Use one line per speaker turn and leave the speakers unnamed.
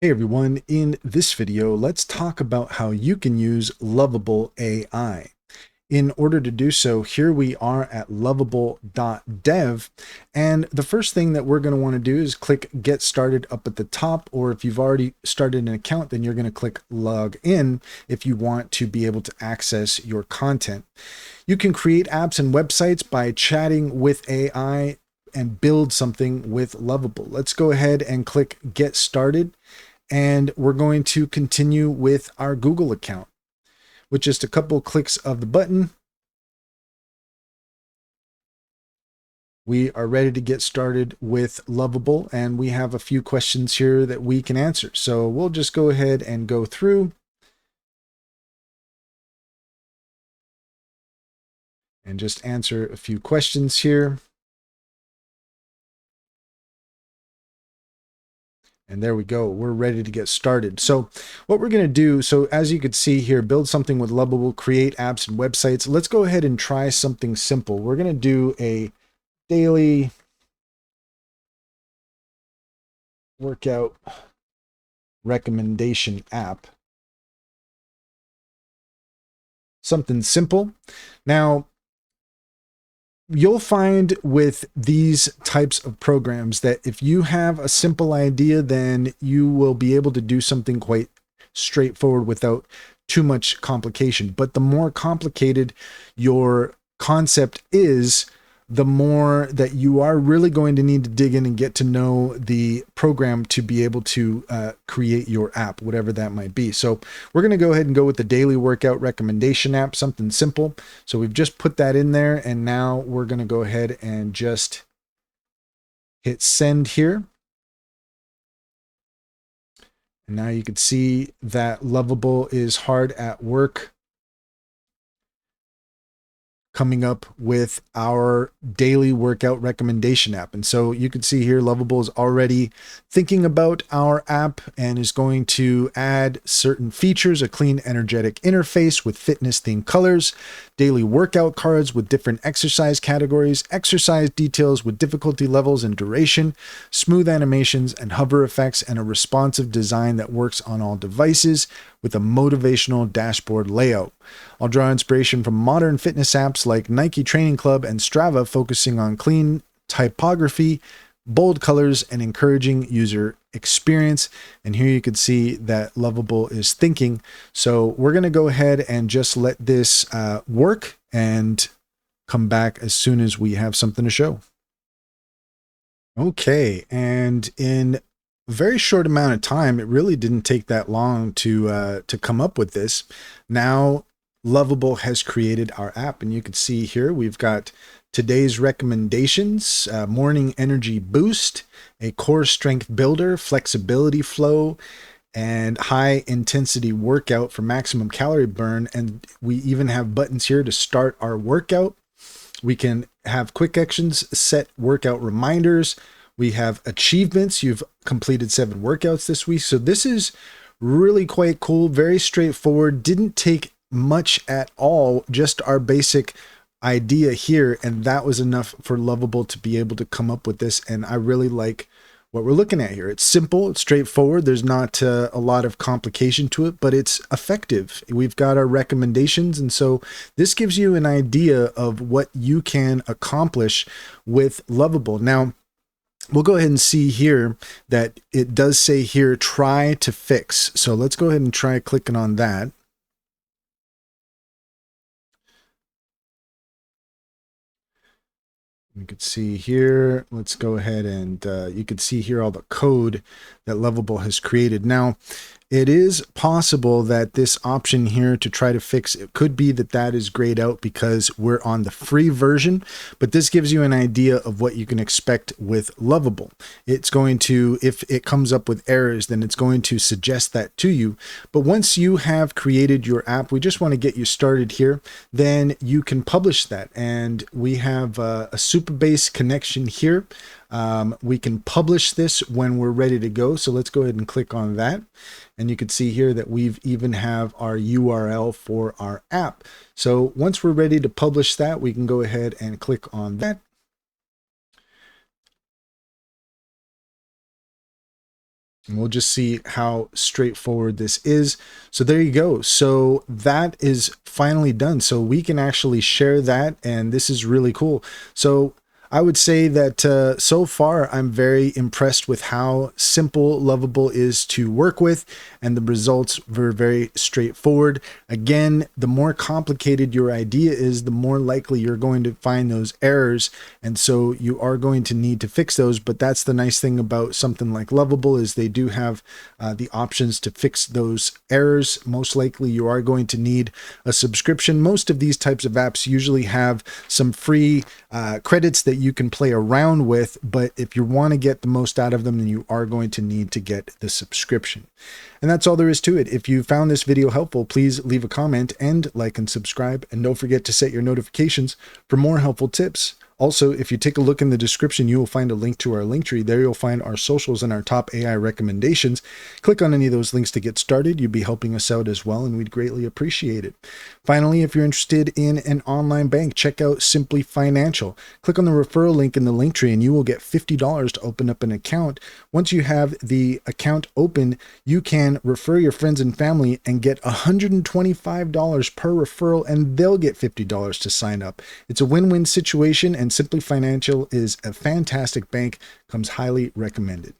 Hey everyone, in this video, let's talk about how you can use Lovable AI. In order to do so, here we are at lovable.dev, and the first thing that we're going to want to do is click Get Started up at the top, or if you've already started an account, then you're going to click Log In if you want to be able to access your content. You can create apps and websites by chatting with AI and build something with Lovable. Let's go ahead and click Get Started. And we're going to continue with our Google account. With just a couple clicks of the button, we are ready to get started with Lovable, and we have a few questions here that we can answer. So we'll just go ahead and go through and just answer a few questions here. And there we go. We're ready to get started. So what we're going to do, so as you could see here, build something with Lovable, create apps and websites. Let's go ahead and try something simple. We're going to do a daily workout recommendation app. Something simple. Now, you'll find with these types of programs that if you have a simple idea, then you will be able to do something quite straightforward without too much complication. But the more complicated your concept is, the more that you are really going to need to dig in and get to know the program to be able to create your app, whatever that might be. So we're going to go ahead and go with the daily workout recommendation app, something simple. So we've just put that in there, and now we're going to go ahead and just hit send here. And now you can see that Lovable is hard at work coming up with our daily workout recommendation app. And so you can see here, Lovable is already thinking about our app and is going to add certain features, a clean, energetic interface with fitness themed colors, daily workout cards with different exercise categories, exercise details with difficulty levels and duration, smooth animations and hover effects, and a responsive design that works on all devices with a motivational dashboard layout. I'll draw inspiration from modern fitness apps like Nike Training Club and Strava, focusing on clean typography, bold colors, and encouraging user experience. And here you can see that Lovable is thinking. So we're going to go ahead and just let this work and come back as soon as we have something to show. Okay, and in a very short amount of time, it really didn't take that long to come up with this. Now Lovable has created our app, and you can see here we've got today's recommendations, morning energy boost, a core strength builder, flexibility flow, and high intensity workout for maximum calorie burn. And we even have buttons here to start our workout. We can have quick actions, set workout reminders. We have achievements. You've completed 7 workouts this week. So this is really quite cool, very straightforward, didn't take much at all, just our basic idea here, and that was enough for Lovable to be able to come up with this. And I really like what we're looking at here. It's simple, it's straightforward, there's not a lot of complication to it, but it's effective. We've got our recommendations, and so this gives you an idea of what you can accomplish with Lovable. Now we'll go ahead and see here that it does say here, try to fix. So let's go ahead and try clicking on that. You can see here, let's go ahead and you can see here all the code that Lovable has created. Now, it is possible that this option here to try to fix, it could be that that is grayed out because we're on the free version, but this gives you an idea of what you can expect with Lovable. It's going to, if it comes up with errors, then it's going to suggest that to you. But once you have created your app, we just want to get you started here, then you can publish that. And we have a Supabase connection here. We can publish this when we're ready to go. So let's go ahead and click on that. And you can see here that we've even have our URL for our app. So once we're ready to publish that, we can go ahead and click on that. And we'll just see how straightforward this is. So there you go. So that is finally done. So we can actually share that, and this is really cool. So I would say that so far I'm very impressed with how simple Lovable is to work with, and the results were very straightforward. Again, the more complicated your idea is, the more likely you're going to find those errors, and so you are going to need to fix those. But that's the nice thing about something like Lovable, is they do have the options to fix those errors. Most likely you are going to need a subscription. Most of these types of apps usually have some free credits that you can play around with, but if you want to get the most out of them, then you are going to need to get the subscription. And that's all there is to it. If you found this video helpful, please leave a comment and like and subscribe, and don't forget to set your notifications for more helpful tips. Also, if you take a look in the description, you will find a link to our link tree. There you'll find our socials and our top AI recommendations. Click on any of those links to get started. You'd be helping us out as well, and we'd greatly appreciate it. Finally, if you're interested in an online bank, check out Simply Financial. Click on the referral link in the link tree, and you will get $50 to open up an account. Once you have the account open, you can refer your friends and family and get $125 per referral, and they'll get $50 to sign up. It's a win-win situation, and Simply Financial is a fantastic bank, comes highly recommended.